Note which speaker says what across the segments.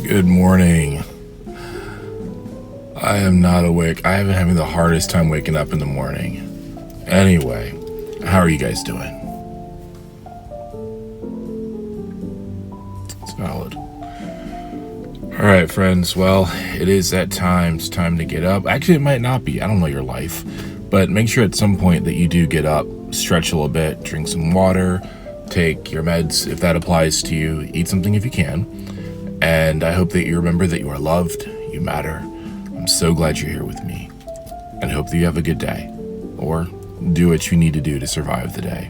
Speaker 1: Good morning. I am not awake. I have been having the hardest time waking up in the morning. Anyway, how are you guys doing? It's valid. Alright, friends. Well, it is that time. It's time to get up. Actually, it might not be. I don't know your life. But make sure at some point that you do get up, stretch a little bit, drink some water, take your meds if that applies to you, eat something if you can. And I hope that you remember that you are loved, you matter. I'm so glad you're here with me. And hope that you have a good day. Or do what you need to do to survive the day.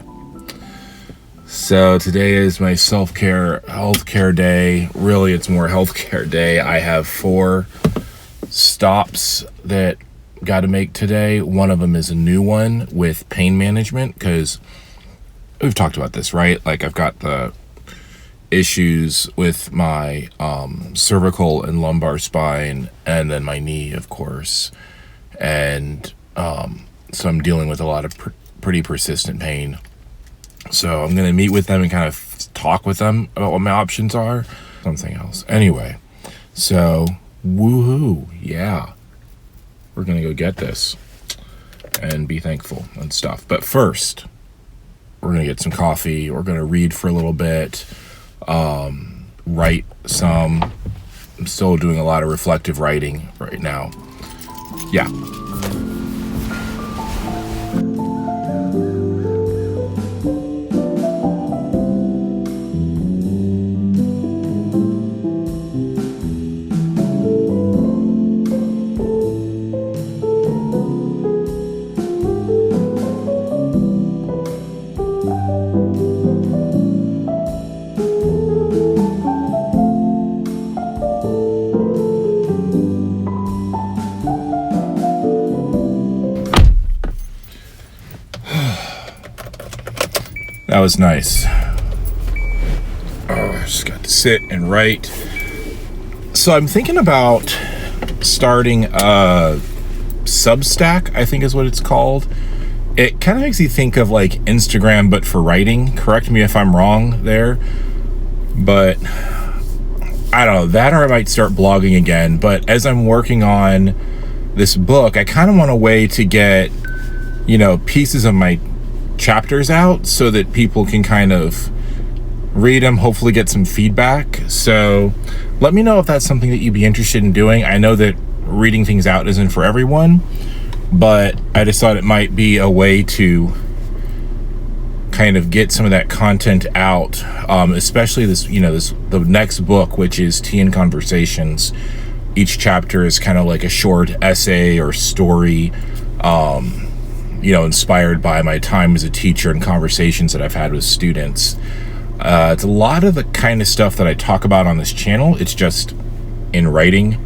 Speaker 1: So today is my self-care, healthcare day. Really, it's more healthcare day. I have 4 stops that got to make today. One of them is a new one with pain management, because we've talked about this, right? Like, I've got the issues with my cervical and lumbar spine, and then my knee, of course. And so I'm dealing with a lot of pretty persistent pain. So I'm going to meet with them and kind of talk with them about what my options are. Something else. Anyway, so woohoo, yeah. We're going to go get this and be thankful and stuff. But first, we're going to get some coffee. We're going to read for a little bit, write some. I'm still doing a lot of reflective writing right now. Yeah. That was nice. I just got to sit and write. So I'm thinking about starting a Substack, I think is what it's called. It kind of makes you think of like Instagram, but for writing. Correct me if I'm wrong there. But I don't know, that or I might start blogging again. But as I'm working on this book, I kind of want a way to get, pieces of my chapters out so that people can kind of read them, hopefully get some feedback. So let me know if that's something that you'd be interested in doing. I know that reading things out isn't for everyone, but I just thought it might be a way to kind of get some of that content out, especially the next book, which is Tea and Conversations. Each chapter is kind of like a short essay or story, inspired by my time as a teacher and conversations that I've had with students. It's a lot of the kind of stuff that I talk about on this channel. It's just in writing.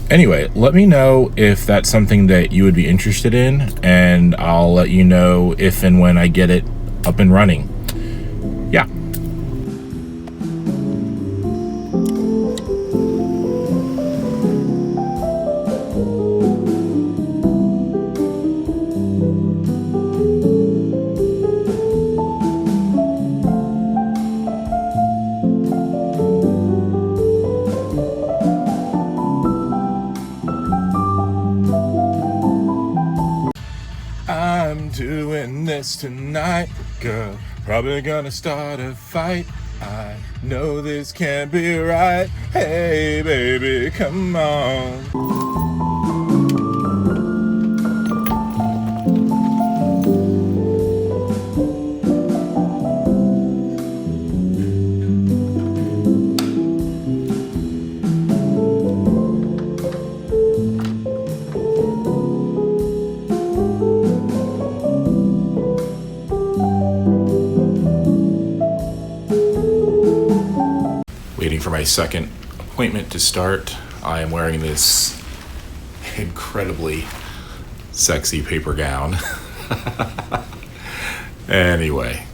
Speaker 1: Anyway, let me know if that's something that you would be interested in, and I'll let you know if and when I get it up and running. Yeah. I'm doing this tonight, girl. Probably gonna start a fight. I know this can't be right. Hey, baby, come on. Waiting for my second appointment to start. I am wearing this incredibly sexy paper gown. Anyway,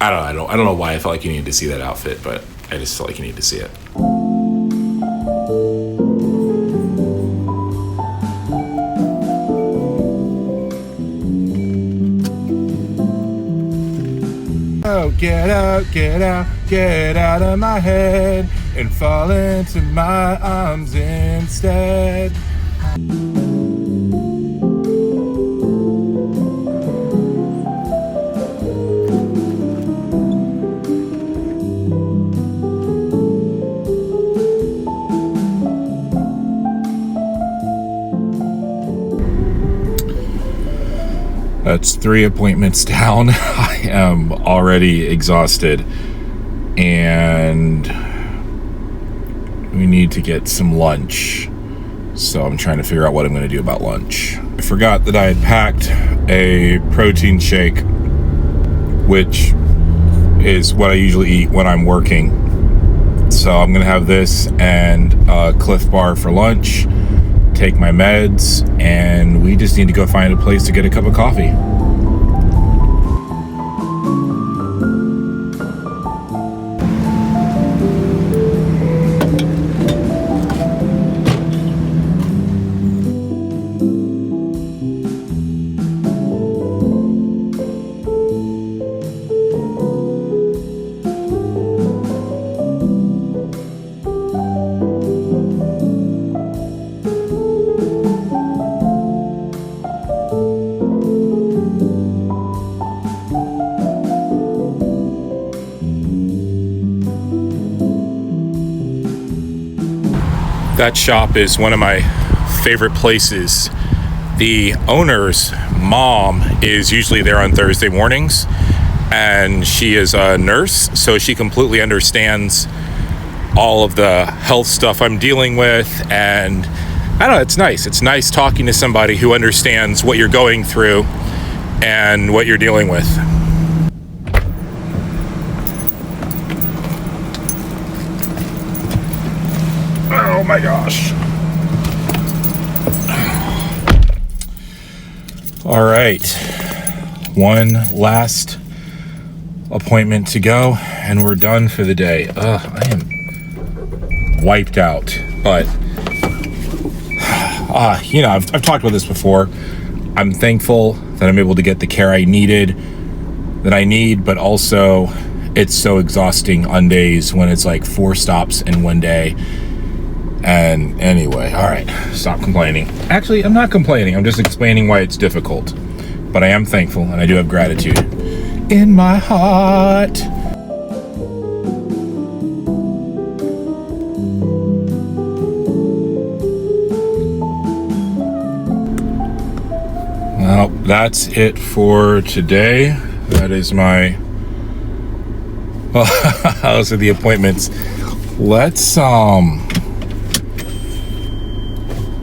Speaker 1: I don't know why I felt like you needed to see that outfit, but I just felt like you needed to see it. out, get out, get out, get out of my head and fall into my arms instead. That's 3 appointments down. I am already exhausted, and we need to get some lunch. So I'm trying to figure out what I'm going to do about lunch. I forgot that I had packed a protein shake, which is what I usually eat when I'm working. So I'm going to have this and a Cliff Bar for lunch, take my meds, and we just need to go find a place to get a cup of coffee. That shop is one of my favorite places. The owner's mom is usually there on Thursday mornings, and she is a nurse, so she completely understands all of the health stuff I'm dealing with. And I don't know, it's nice. It's nice talking to somebody who understands what you're going through and what you're dealing with. Oh my gosh. All right. One last appointment to go, and we're done for the day. I am wiped out. But, I've talked about this before. I'm thankful that I'm able to get the care I need, but also it's so exhausting on days when it's like 4 stops in one day. And anyway, all right, stop complaining. Actually, I'm not complaining. I'm just explaining why it's difficult. But I am thankful, and I do have gratitude in my heart. Well, that's it for today. That is those are the appointments.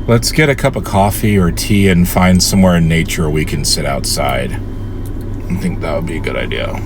Speaker 1: Let's get a cup of coffee or tea and find somewhere in nature we can sit outside. I think that would be a good idea.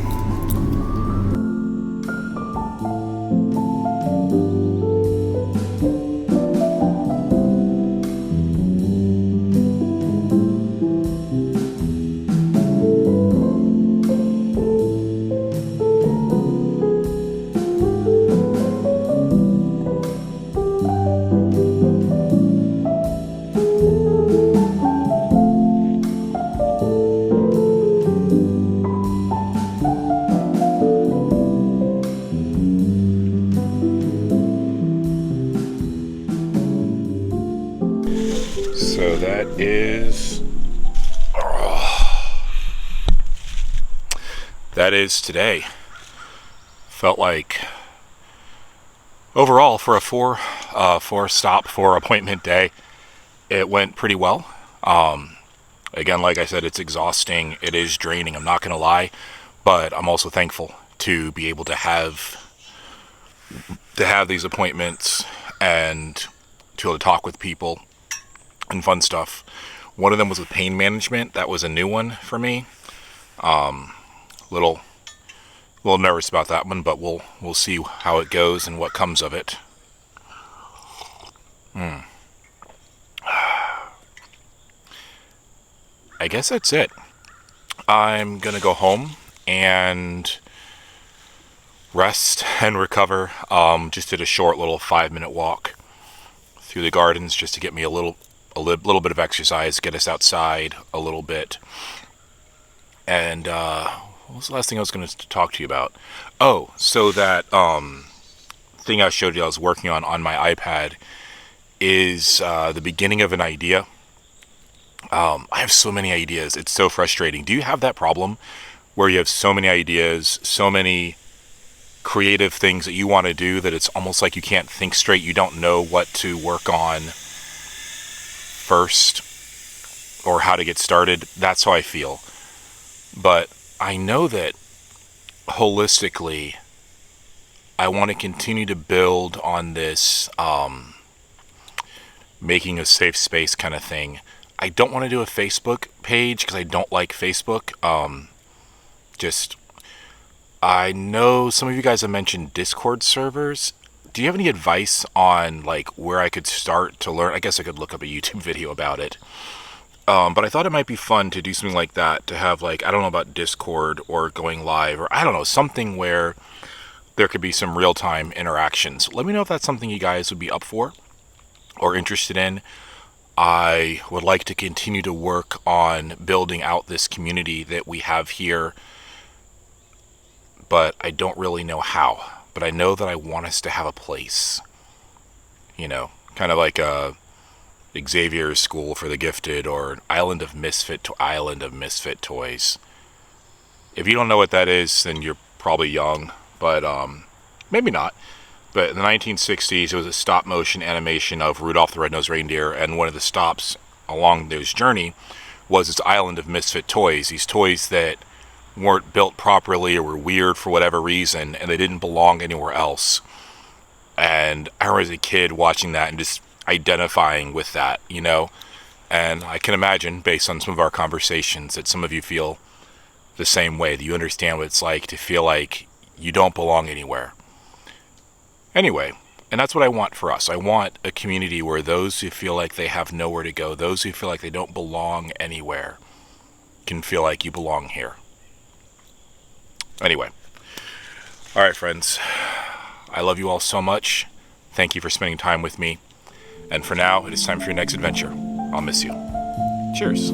Speaker 1: So that is today. Felt like overall for a four appointment day, it went pretty well. Again, like I said, it's exhausting. It is draining. I'm not going to lie, but I'm also thankful to be able to have these appointments and to be able to talk with people and fun stuff. One of them was with pain management. That was a new one for me. Little nervous about that one, but we'll see how it goes and what comes of it. I guess that's it. I'm gonna go home and rest and recover. Just did a short little 5-minute walk through the gardens just to get me a little bit of exercise, get us outside a little bit. And What was the last thing I was going to talk to you about? Oh, so that thing I showed you I was working on my iPad is the beginning of an idea. I have so many ideas. It's so frustrating. Do you have that problem where you have so many ideas, so many creative things that you want to do that it's almost like you can't think straight? You don't know what to work on first or how to get started? That's how I feel. But I know that holistically, I want to continue to build on this making a safe space kind of thing. I don't want to do a Facebook page because I don't like Facebook. Just, I know some of you guys have mentioned Discord servers. Do you have any advice on like where I could start to learn? I guess I could look up a YouTube video about it. But I thought it might be fun to do something like that, to have like, I don't know about Discord or going live, or I don't know, something where there could be some real-time interactions. Let me know if that's something you guys would be up for or interested in. I would like to continue to work on building out this community that we have here, but I don't really know how. But I know that I want us to have a place, you know, kind of like a Xavier's School for the Gifted or an Island of Misfit Toys. If you don't know what that is, then you're probably young, but maybe not. But in the 1960s, it was a stop-motion animation of Rudolph the Red-Nosed Reindeer, and one of the stops along this journey was this island of misfit toys, these toys that weren't built properly or were weird for whatever reason, and they didn't belong anywhere else. And I remember as a kid watching that and just identifying with that, you know? And I can imagine, based on some of our conversations, that some of you feel the same way, that you understand what it's like to feel like you don't belong anywhere. Anyway, and that's what I want for us. I want a community where those who feel like they have nowhere to go, those who feel like they don't belong anywhere, can feel like you belong here. Anyway. All right, friends. I love you all so much. Thank you for spending time with me. And for now, it is time for your next adventure. I'll miss you. Cheers.